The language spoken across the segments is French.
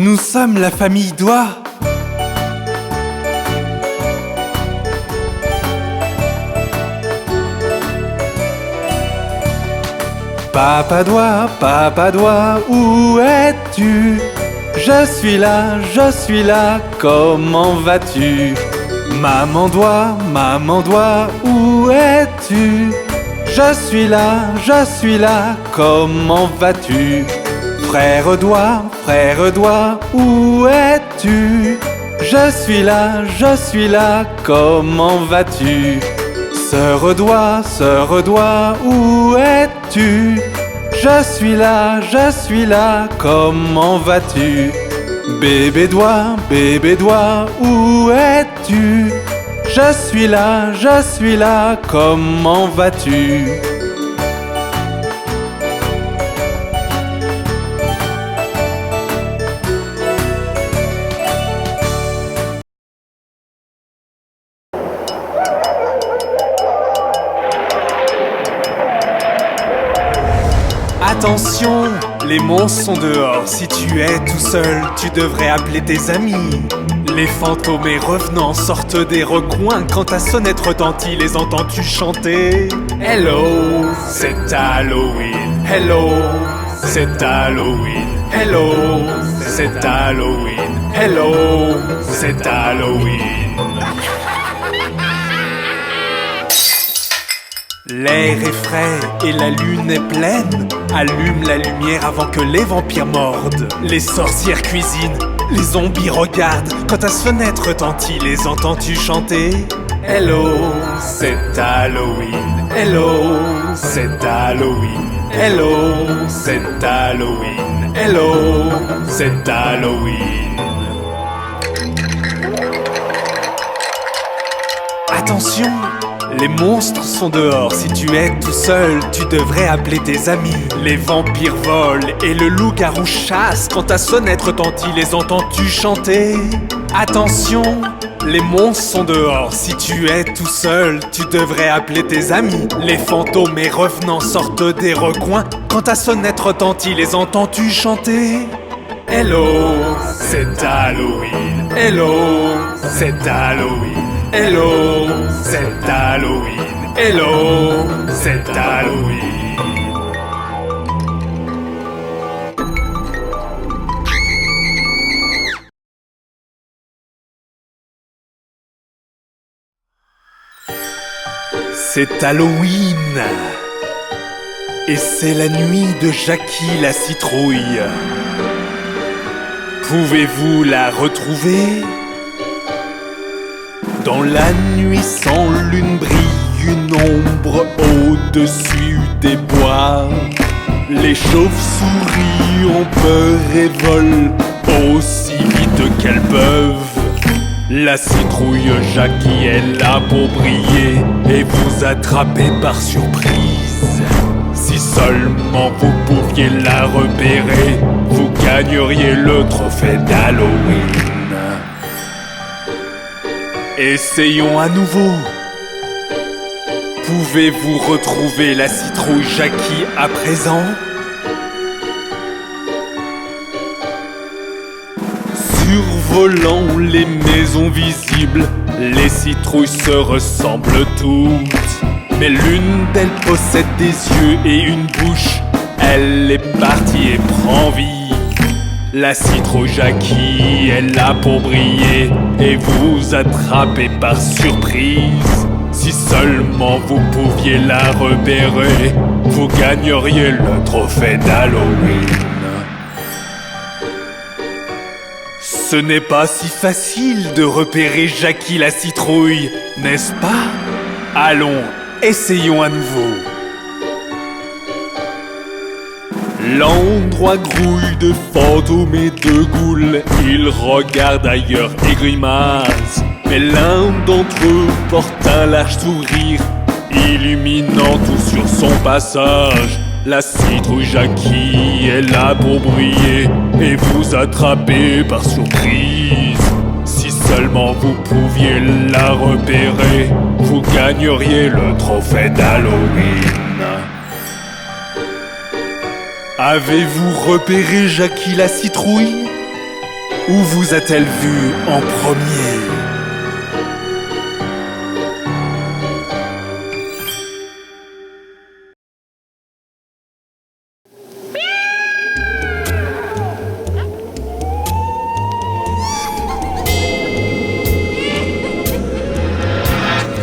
Nous sommes la famille Doigt. Papa Doigt, où es-tu? Je suis là, comment vas-tu? Maman Doigt, où es-tu? Je suis là, comment vas-tu? Frère Doigt, où es-tu? Je suis là, comment vas-tu? Sœur Doigt, où es-tu? Je suis là, comment vas-tu? Bébé Doigt, où es-tu? Je suis là, comment vas-tu? Attention, les monstres sont dehors. Si tu es tout seul, tu devrais appeler tes amis. Les fantômes et revenants sortent des recoins. Quand ta sonnette retentit, les entends-tu chanter? Hello, c'est Halloween. Hello, c'est Halloween. Hello, c'est Halloween. Hello, c'est Halloween. L'air est frais et la lune est pleine. Allume la lumière avant que les vampires mordent. Les sorcières cuisinent, les zombies regardent. Quand ta fenêtre retentit, les entends-tu chanter? Hello, c'est Halloween. Hello, c'est Halloween. Hello, c'est Halloween. Hello, c'est Halloween. Attention! Les monstres sont dehors, si tu es tout seul, tu devrais appeler tes amis. Les vampires volent et le loup-garou chasse. Quand ta sonnette retentit, les entends-tu chanter? Attention, les monstres sont dehors, si tu es tout seul, tu devrais appeler tes amis. Les fantômes et revenants sortent des recoins. Quand ta sonnette retentit, les entends-tu chanter? Hello, c'est Halloween. Hello, c'est Halloween. Hello, c'est Halloween. Hello, c'est Halloween. C'est Halloween. Et c'est la nuit de Jackie la citrouille. Pouvez-vous la retrouver? Dans la nuit sans lune brille une ombre au-dessus des bois. Les chauves-souris ont peur et volent aussi vite qu'elles peuvent. La citrouille Jackie est là pour briller et vous attraper par surprise. Si seulement vous pouviez la repérer, vous gagneriez le trophée d'Halloween. Essayons à nouveau. Pouvez-vous retrouver la citrouille Jackie à présent? Survolant les maisons visibles, les citrouilles se ressemblent toutes. Mais l'une d'elles possède des yeux et une bouche. Elle est partie et prend vie. La citrouille Jackie est là pour briller et vous attraper par surprise. Si seulement vous pouviez la repérer, vous gagneriez le trophée d'Halloween. Ce n'est pas si facile de repérer Jackie la citrouille, n'est-ce pas? Allons, essayons à nouveau. L'endroit grouille de fantômes et de ghouls. Ils regardent ailleurs et grimacent. Mais l'un d'entre eux porte un large sourire, illuminant tout sur son passage. La citrouille Jackie est là pour briller et vous attraper par surprise. Si seulement vous pouviez la repérer, vous gagneriez le trophée d'Halloween. Avez-vous repéré Jackie la citrouille? Où vous a-t-elle vu en premier?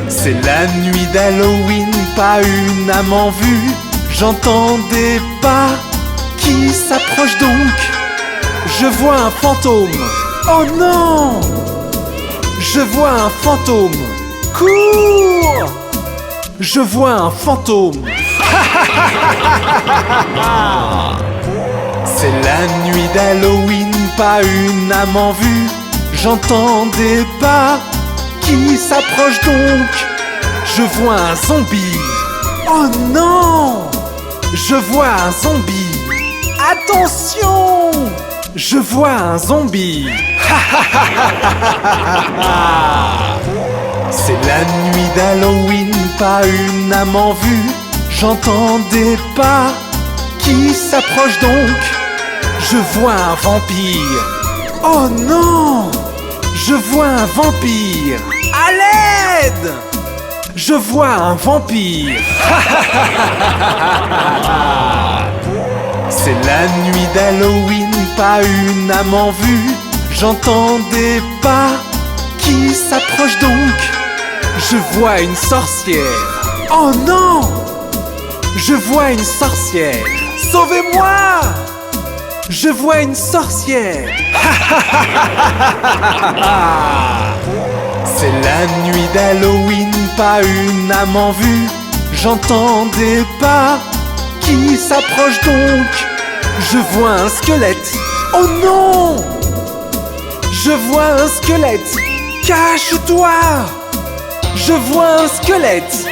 C'est la nuit d'Halloween, pas une âme en vue. J'entends des pas qui s'approchent donc. Je vois un fantôme. Oh non! Je vois un fantôme. Cours! Je vois un fantôme. C'est la nuit d'Halloween, pas une âme en vue. J'entends des pas qui s'approchent donc. Je vois un zombie. Oh non! Je vois un zombie. Attention! Je vois un zombie. C'est la nuit d'Halloween, pas une âme en vue. J'entends des pas qui s'approchent donc. Je vois un vampire. Oh non! Je vois un vampire. À l'aide! Je vois un vampire. C'est la nuit d'Halloween, pas une âme en vue. J'entends des pas qui s'approchent donc. Je vois une sorcière. Oh non! Je vois une sorcière. Sauvez-moi! Je vois une sorcière. C'est la nuit d'Halloween, pas une âme en vue. J'entends des pas qui s'approchent donc. Je vois un squelette. Oh non! Je vois un squelette. Cache-toi! Je vois un squelette.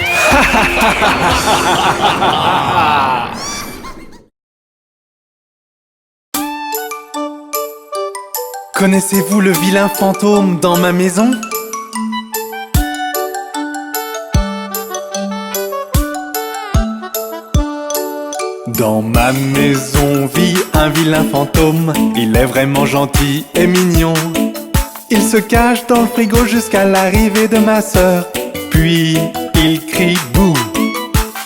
Connaissez-vous le vilain fantôme dans ma maison? Dans ma maison vit un vilain fantôme. Il est vraiment gentil et mignon. Il se cache dans le frigo jusqu'à l'arrivée de ma sœur. Puis il crie bouh.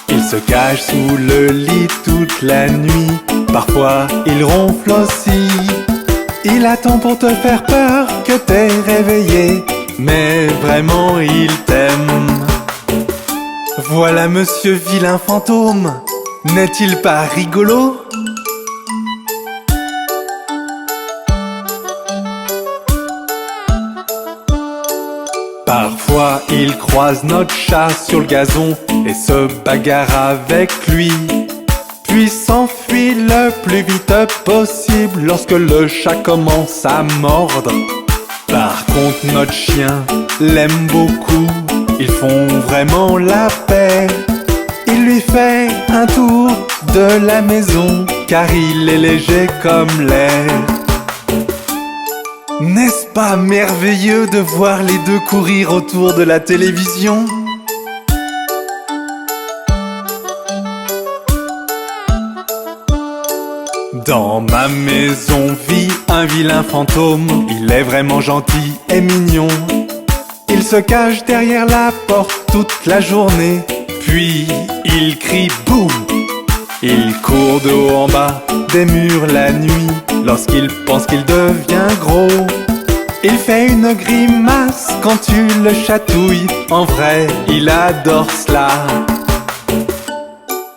Il se cache sous le lit toute la nuit. Parfois il ronfle aussi. Il attend pour te faire peur que t'es réveillé. Mais vraiment il t'aime. Voilà monsieur vilain fantôme. N'est-il pas rigolo? Parfois il croise notre chat sur le gazon et se bagarre avec lui. Puis s'enfuit le plus vite possible lorsque le chat commence à mordre. Par contre notre chien l'aime beaucoup. Ils font vraiment la paix. Il lui fait un tour de la maison car il est léger comme l'air. N'est-ce pas merveilleux de voir les deux courir autour de la télévision? Dans ma maison vit un vilain fantôme. Il est vraiment gentil et mignon. Il se cache derrière la porte toute la journée. Puis il crie boum. Il court de haut en bas des murs la nuit lorsqu'il pense qu'il devient gros. Il fait une grimace quand tu le chatouilles. En vrai, il adore cela.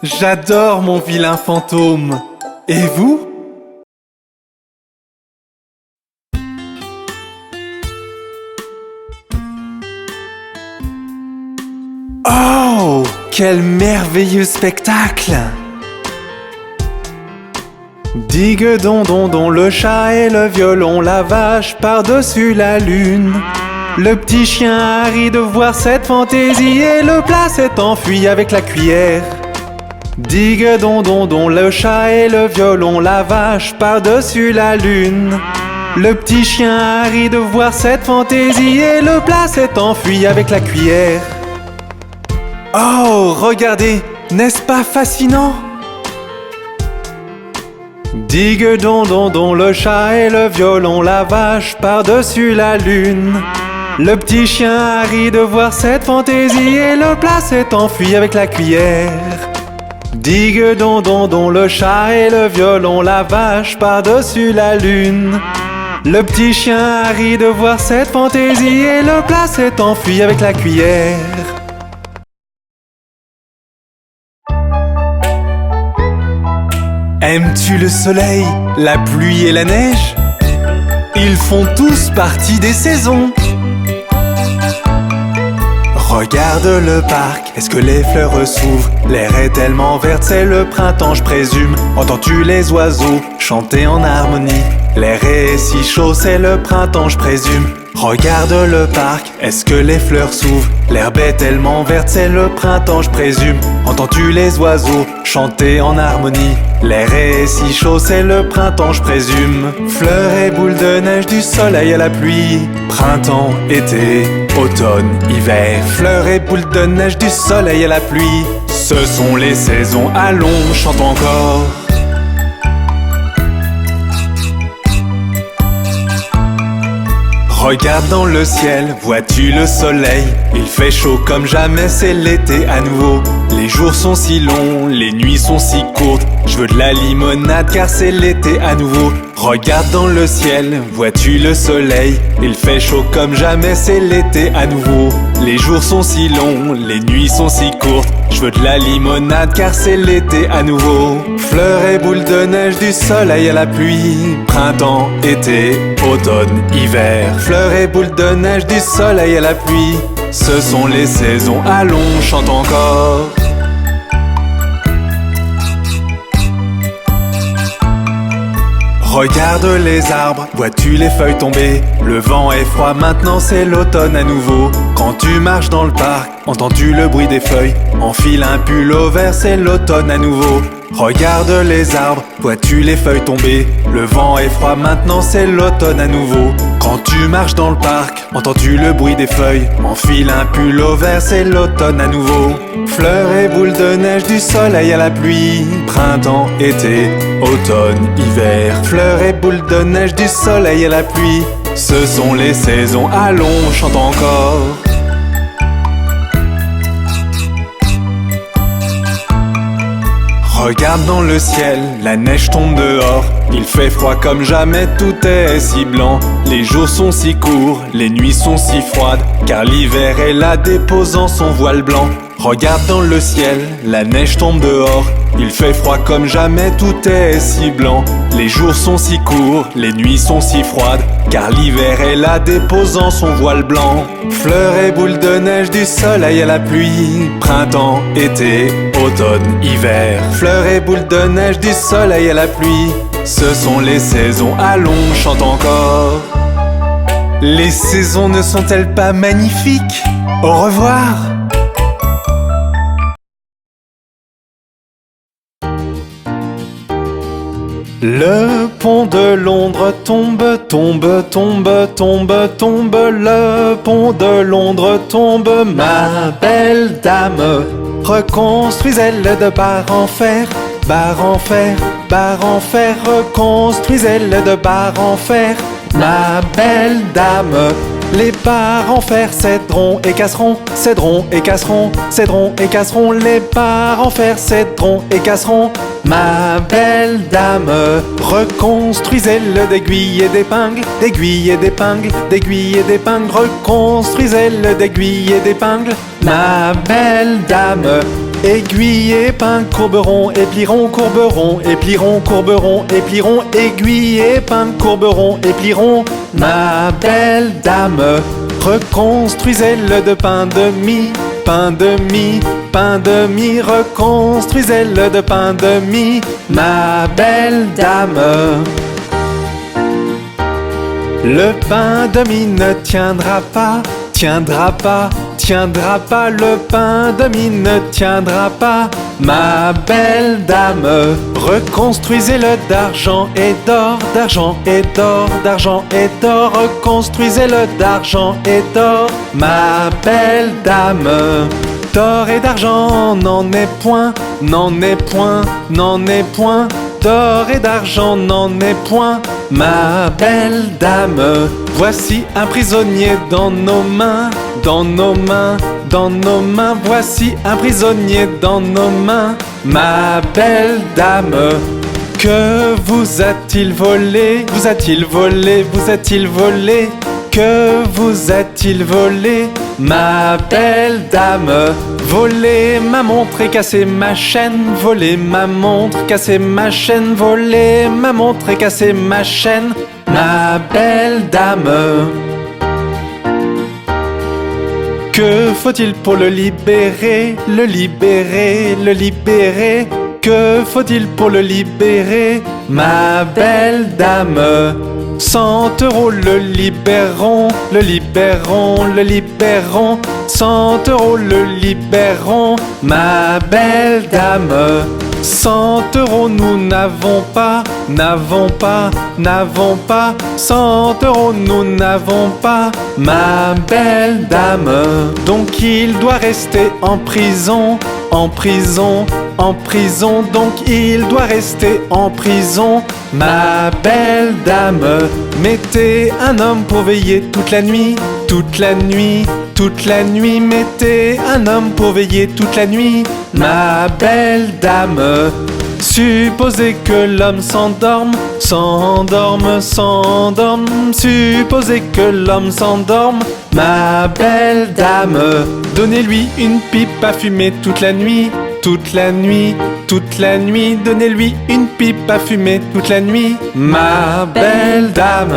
J'adore mon vilain fantôme. Et vous? Oh, quel merveilleux spectacle! Digue don don don, le chat et le violon, la vache par-dessus la lune. Le petit chien a ri de voir cette fantaisie et le plat s'est enfui avec la cuillère. Digue don don don, le chat et le violon, la vache par-dessus la lune. Le petit chien a ri de voir cette fantaisie et le plat s'est enfui avec la cuillère. Oh, regardez, n'est-ce pas fascinant? Digue don don don le chat et le violon, la vache par-dessus la lune. Le petit chien a ri de voir cette fantaisie et le plat s'est enfui avec la cuillère. Digue don don don le chat et le violon, la vache par-dessus la lune. Le petit chien a ri de voir cette fantaisie et le plat s'est enfui avec la cuillère. Aimes-tu le soleil, la pluie et la neige? Ils font tous partie des saisons. Regarde le parc, est-ce que les fleurs s'ouvrent? L'air est tellement vert, c'est le printemps je présume. Entends-tu les oiseaux chanter en harmonie? L'air est si chaud, c'est le printemps je présume. Regarde le parc, est-ce que les fleurs s'ouvrent? L'herbe est tellement verte, c'est le printemps je présume. Entends-tu les oiseaux chanter en harmonie? L'air est si chaud, c'est le printemps je présume. Fleurs et boules de neige, du soleil à la pluie. Printemps, été, automne, hiver. Fleurs et boules de neige, du soleil à la pluie. Ce sont les saisons, allons, chante encore. Regarde dans le ciel, vois-tu le soleil? Il fait chaud comme jamais, c'est l'été à nouveau. Les jours sont si longs, les nuits sont si courtes. Je veux de la limonade car c'est l'été à nouveau. Regarde dans le ciel, vois-tu le soleil? Il fait chaud comme jamais, c'est l'été à nouveau. Les jours sont si longs, les nuits sont si courtes. Je veux de la limonade car c'est l'été à nouveau. Fleurs et boules de neige, du soleil à la pluie. Printemps, été, automne, hiver. Fleurs et boules de neige, du soleil à la pluie. Ce sont les saisons, allons, chante encore. Regarde les arbres, vois-tu les feuilles tomber? Le vent est froid, maintenant c'est l'automne à nouveau. Quand tu marches dans le parc, entends-tu le bruit des feuilles? Enfile un pull au vert, c'est l'automne à nouveau. Regarde les arbres, vois-tu les feuilles tomber? Le vent est froid, maintenant c'est l'automne à nouveau. Quand tu marches dans le parc, entends-tu le bruit des feuilles? Enfile un pull au vert, c'est l'automne à nouveau. Fleurs et boules de neige, du soleil à la pluie. Printemps, été, automne, hiver. Fleurs et boules de neige, du soleil à la pluie. Ce sont les saisons, allons, chante encore. Regarde dans le ciel, la neige tombe dehors. Il fait froid comme jamais, tout est si blanc. Les jours sont si courts, les nuits sont si froides, car l'hiver est là déposant son voile blanc. Regarde dans le ciel, la neige tombe dehors. Il fait froid comme jamais, tout est si blanc. Les jours sont si courts, les nuits sont si froides, car l'hiver est là déposant son voile blanc. Fleurs et boules de neige, du soleil à la pluie. Printemps, été, automne, hiver. Fleurs et boules de neige, du soleil à la pluie. Ce sont les saisons, allons, chante encore. Les saisons ne sont-elles pas magnifiques? Au revoir! Le pont de Londres tombe, tombe, tombe, tombe, tombe. Le pont de Londres tombe, ma belle dame. Reconstruisez-le de barre en fer, barre en fer, barre en fer. Reconstruisez-le de barre en fer, ma belle dame. Les barres en fer céderont et casseront, céderont et casseront, céderont et casseront. Les barres en fer céderont et casseront, ma belle dame. Reconstruisez-le d'aiguilles et d'épingles, d'aiguilles et d'épingles, d'aiguilles et d'épingles. Reconstruisez-le d'aiguilles et d'épingles, ma belle dame. Aiguilles et épingles courberont et plieront, courberont et plieront, courberont et plieront. Aiguilles et épingles courberont et plieront, ma belle dame. Reconstruisez-le de pain de mie, pain de mie, pain de mie. Reconstruisez-le de pain de mie, ma belle dame. Le pain de mie ne tiendra pas, tiendra pas, tiendra pas. Le pain de mie ne tiendra pas, ma belle dame. Reconstruisez-le d'argent et d'or, d'argent et d'or, d'argent et d'or. Reconstruisez-le d'argent et d'or, ma belle dame. D'or et d'argent n'en est point, n'en est point, n'en est point. d'or et d'argent n'en est point, ma belle dame. Voici un prisonnier dans nos mains, dans nos mains, dans nos mains. Voici un prisonnier dans nos mains, ma belle dame. Que vous a-t-il volé? Vous a-t-il volé? Vous a-t-il volé? Que vous a-t-il volé, ma belle dame? Voler ma montre et casser ma chaîne, voler ma montre, casser ma chaîne, voler ma montre et casser ma chaîne, ma belle dame. Que faut-il pour le libérer, le libérer, le libérer? Que faut-il pour le libérer, ma belle dame? 100 € le libérons, le libérons, le libérons. 100 € le libérons, ma belle dame. 100 € nous n'avons pas, n'avons pas, n'avons pas. 100 € nous n'avons pas, ma belle dame. Donc il doit rester en prison, en prison, en prison. Donc il doit rester en prison, ma belle dame. Mettez un homme pour veiller toute la nuit, toute la nuit, toute la nuit. Mettez un homme pour veiller toute la nuit, ma belle dame. Supposez que l'homme s'endorme, s'endorme, s'endorme. Supposez que l'homme s'endorme, ma belle dame. Donnez-lui une pipe à fumer toute la nuit, toute la nuit, toute la nuit. Donnez-lui une pipe à fumer toute la nuit, ma belle dame.